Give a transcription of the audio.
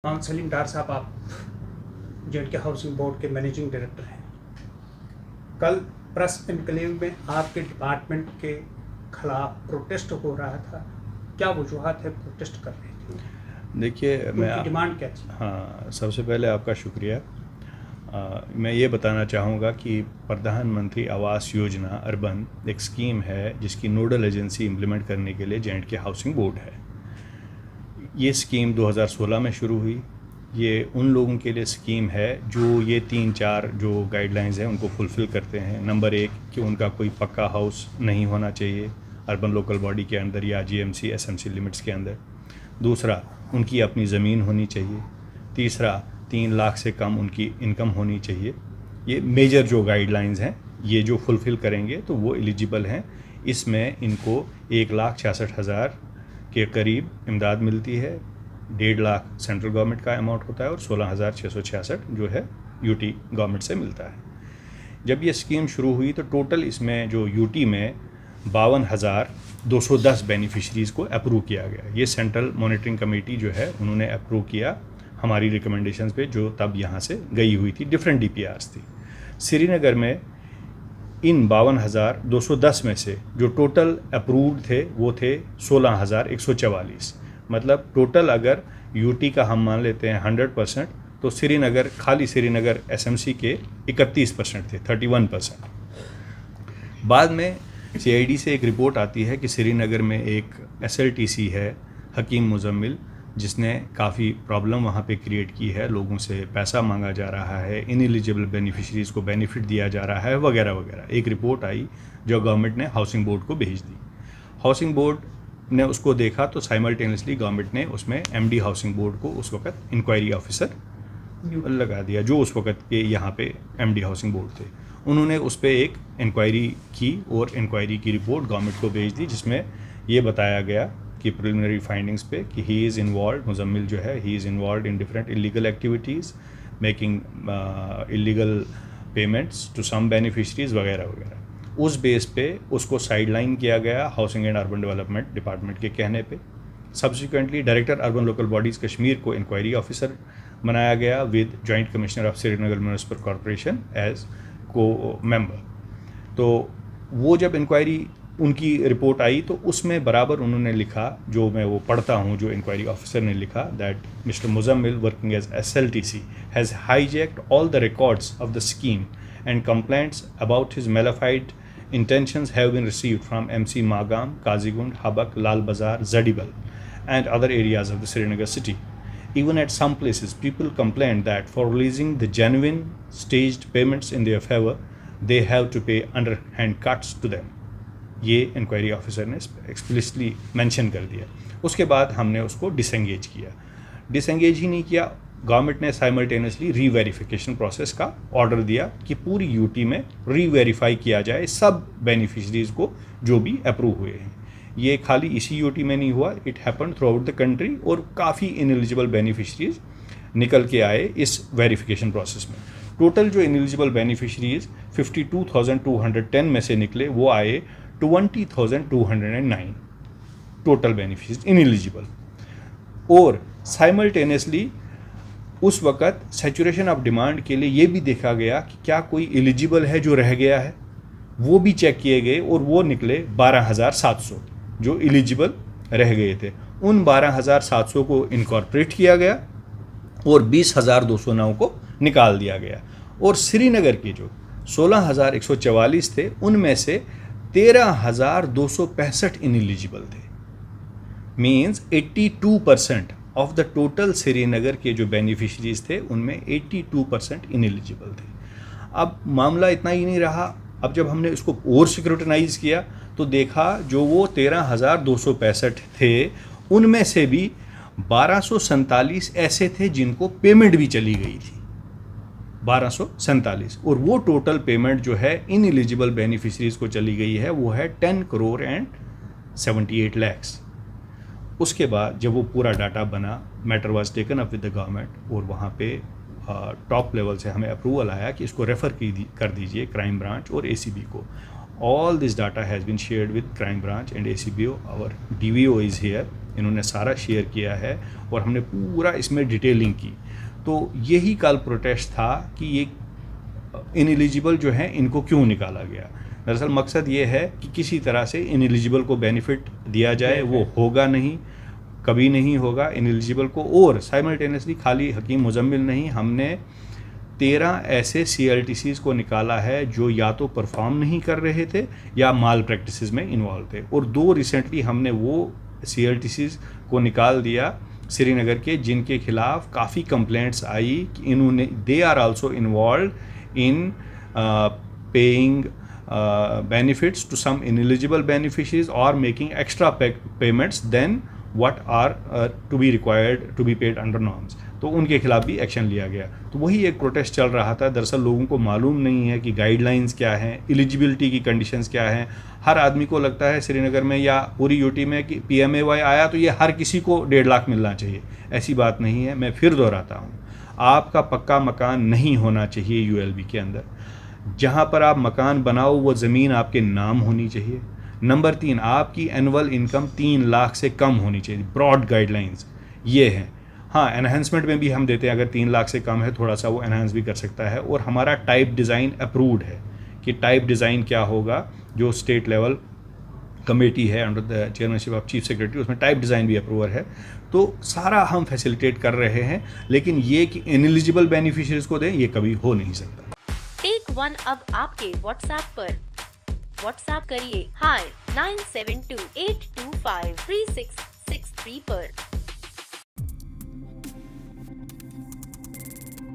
मोहम्मद सलीम डार साहब, आप जेड के हाउसिंग बोर्ड के मैनेजिंग डायरेक्टर हैं। कल प्रेस एनक्लेव में आपके डिपार्टमेंट के खिलाफ प्रोटेस्ट हो रहा था, क्या वजूहत है प्रोटेस्ट करने की? देखिए, उनकी डिमांड क्या थी? हाँ, सबसे पहले आपका शुक्रिया। मैं ये बताना चाहूँगा कि प्रधानमंत्री आवास योजना अर्बन एक स्कीम है जिसकी नोडल एजेंसी इम्प्लीमेंट करने के लिए जेड के हाउसिंग बोर्ड है। ये स्कीम 2016 में शुरू हुई। ये उन लोगों के लिए स्कीम है जो ये 3-4 जो गाइडलाइंस हैं उनको फुलफ़िल करते हैं। नंबर 1 कि उनका कोई पक्का हाउस नहीं होना चाहिए अर्बन लोकल बॉडी के अंदर या जीएमसी एसएमसी लिमिट्स के अंदर। दूसरा, उनकी अपनी ज़मीन होनी चाहिए। तीसरा, 3 लाख से कम उनकी इनकम होनी चाहिए। ये मेजर जो गाइडलाइंस हैं, ये जो फुलफ़िल करेंगे तो वो एलिजिबल हैं। इसमें इनको 1,66,000 के करीब इमदाद मिलती है। 1.5 लाख सेंट्रल गवर्नमेंट का अमाउंट होता है और 16,666 जो है यूटी गवर्नमेंट से मिलता है। जब ये स्कीम शुरू हुई तो टोटल इसमें जो यूटी में 52,210 बेनिफिशरीज़ को अप्रूव किया गया। ये सेंट्रल मॉनिटरिंग कमेटी जो है उन्होंने अप्रूव किया हमारी रिकमेंडेशंस पे, जो तब यहाँ से गई हुई थी। डिफरेंट डीपीआरस थी। श्रीनगर में इन 52,210 में से जो टोटल अप्रूव्ड थे वो थे 16,144। मतलब टोटल अगर यूटी का हम मान लेते हैं 100%, तो श्रीनगर, खाली श्रीनगर एसएमसी के 31% थे, 31%। बाद में सीआईडी से एक रिपोर्ट आती है कि श्रीनगर में एक एसएलटीसी है हकीम मुजम्मिल, जिसने काफ़ी प्रॉब्लम वहाँ पे क्रिएट की है। लोगों से पैसा मांगा जा रहा है, इनएलिजिबल बेनिफिशरीज़ को बेनिफिट दिया जा रहा है वगैरह वगैरह। एक रिपोर्ट आई जो गवर्नमेंट ने हाउसिंग बोर्ड को भेज दी। हाउसिंग बोर्ड ने उसको देखा तो साइमल्टेनियसली गवर्नमेंट ने उसमें एमडी हाउसिंग बोर्ड को उस वक्त इंक्वायरी ऑफिसर लगा दिया, जो उस वक्त के यहाँ पे एमडी हाउसिंग बोर्ड थे। उन्होंने उस पर एक इंक्वायरी की और इंक्वायरी की रिपोर्ट गवर्नमेंट को भेज दी, जिसमें ये बताया गया कि प्रिलिमिनरी फाइंडिंग्स पे कि ही इज़ इन्वॉल्व, मुजम्मिल जो है he is involve in different illegal activities, making illegal payments to some beneficiaries वगैरह वगैरह। उस बेस पे उसको साइडलाइन किया गया housing and urban development department के कहने पे। Subsequently director urban local bodies Kashmir को इंक्वायरी ऑफिसर बनाया गया with joint commissioner of Srinagar municipal corporation as को मेंबर। तो वो जब इंक्वायरी उनकी रिपोर्ट आई तो उसमें बराबर उन्होंने लिखा, जो मैं वो पढ़ता हूँ जो इंक्वायरी ऑफिसर ने लिखा, that mister Muzammil working as SLTC has hijacked all the records of the scheme and complaints about his malafide intentions have been received from MC Magam, Kazigund, Habak, Lal Bazar, Zadibal and other areas of the Srinagar city. Even at some places, people complained that for releasing the genuine staged payments in their favor, they have to pay underhand cuts to them. ये inquiry officer ने explicitly mention कर दिया। उसके बाद हमने उसको disengage किया। Disengage ही नहीं किया, गवर्नमेंट ने साइमल्टेनियसली रीवेरिफिकेशन प्रोसेस का ऑर्डर दिया कि पूरी यूटी में रीवेरीफाई किया जाए सब बेनिफिशरीज़ को जो भी अप्रूव हुए हैं। ये खाली इसी यूटी में नहीं हुआ, it happen through out the country और काफ़ी इनएलिजिबल बेनिफिशरीज़ निकल के आए इस वेरिफिकेशन प्रोसेस में। टोटल जो इनएलिजिबल बेनिफिशरीज़ 52,210 में से निकले, वो आए 20,209 टोटल बेनिफिशरीज इनएलिजिबल। और साइमल्टेनियसली उस वक़्त सैचुरेशन ऑफ डिमांड के लिए ये भी देखा गया कि क्या कोई एलिजिबल है जो रह गया है, वो भी चेक किए गए और वो निकले 12,700 जो एलिजिबल रह गए थे। उन 12,700 को इनकॉर्पोरेट किया गया और 20,209 को निकाल दिया गया। और श्रीनगर के जो 16,144 थे उनमें से 13,265 इनएलिजिबल थे। Means 82% of the total Srinagar के जो बेनिफिशरीज थे उनमें 82% इनएलिजिबल थे। अब मामला इतना ही नहीं रहा, अब जब हमने इसको और सिक्योरिटाइज किया तो देखा जो वो 13,265 थे उनमें से भी 1,247 ऐसे थे जिनको पेमेंट भी चली गई थी, 1,247। और वो टोटल पेमेंट जो है इनएलिजिबल बेनिफिशरीज को चली गई है वो है 10 करोड़ एंड 78 लैक्स। उसके बाद जब वो पूरा डाटा बना, matter was taken up with the government और वहाँ पे टॉप लेवल से हमें अप्रूवल आया कि इसको रेफ़र कर दीजिए क्राइम ब्रांच और एसीबी को। All this data has been shared with crime branch and ACB. Our DVO is here इन्होंने सारा शेयर किया है और हमने पूरा इसमें डिटेलिंग की। तो यही कल प्रोटेस्ट था कि ये इनएलिजिबल जो हैं इनको क्यों निकाला गया। दरअसल मकसद ये है कि किसी तरह से इनएलिजिबल को बेनिफिट दिया जाए, वो होगा नहीं, कभी नहीं होगा इनएलिजिबल को। और साइमल्टेनियसली खाली हकीम मुजम्मिल नहीं, हमने 13 ऐसे CLTCs को निकाला है जो या तो परफॉर्म नहीं कर रहे थे या माल प्रैक्टिसेस में इन्वॉल्व थे, और 2 रिसेंटली हमने वो CLTCs को निकाल दिया श्रीनगर के जिनके खिलाफ काफ़ी कंप्लेंट्स आई कि इन्होंने they are also involve in paying benefits to some ineligible beneficiaries or making extra payments than what are to be required to be paid under norms। तो उनके खिलाफ भी एक्शन लिया गया। तो वही एक प्रोटेस्ट चल रहा था। दरअसल लोगों को मालूम नहीं है कि गाइडलाइंस क्या हैं, एलिजिबिलिटी की कंडीशंस क्या हैं। हर आदमी को लगता है श्रीनगर में या पूरी यूटी में कि PMAY आया तो ये हर किसी को 1.5 लाख मिलना चाहिए। ऐसी बात नहीं है। मैं फिर दोहराता हूँ, आपका पक्का मकान नहीं होना चाहिए ULB के अंदर। जहाँ पर आप मकान बनाओ वो ज़मीन आपके नाम होनी चाहिए। नंबर 3, आपकी एनुअल इनकम 3 लाख से कम होनी चाहिए। ब्रॉड गाइडलाइंस ये हैं। हाँ, एनहेंसमेंट में भी हम देते हैं, अगर 3 लाख से कम है थोड़ा सा वो एनहेंस भी कर सकता है। और हमारा टाइप डिज़ाइन अप्रूव्ड है कि टाइप डिज़ाइन क्या होगा, जो स्टेट लेवल कमेटी है under the chairmanship of chief secretary, उसमें टाइप डिज़ाइन भी अप्रूवर है। तो सारा हम फैसिलिटेट कर रहे हैं, लेकिन ये कि इनएलिजिबल बेनिफिशियरीज को दें, ये कभी हो नहीं सकता। टेक 1 अब आपके WhatsApp पर। WhatsApp करिए hi 9728253663 पर।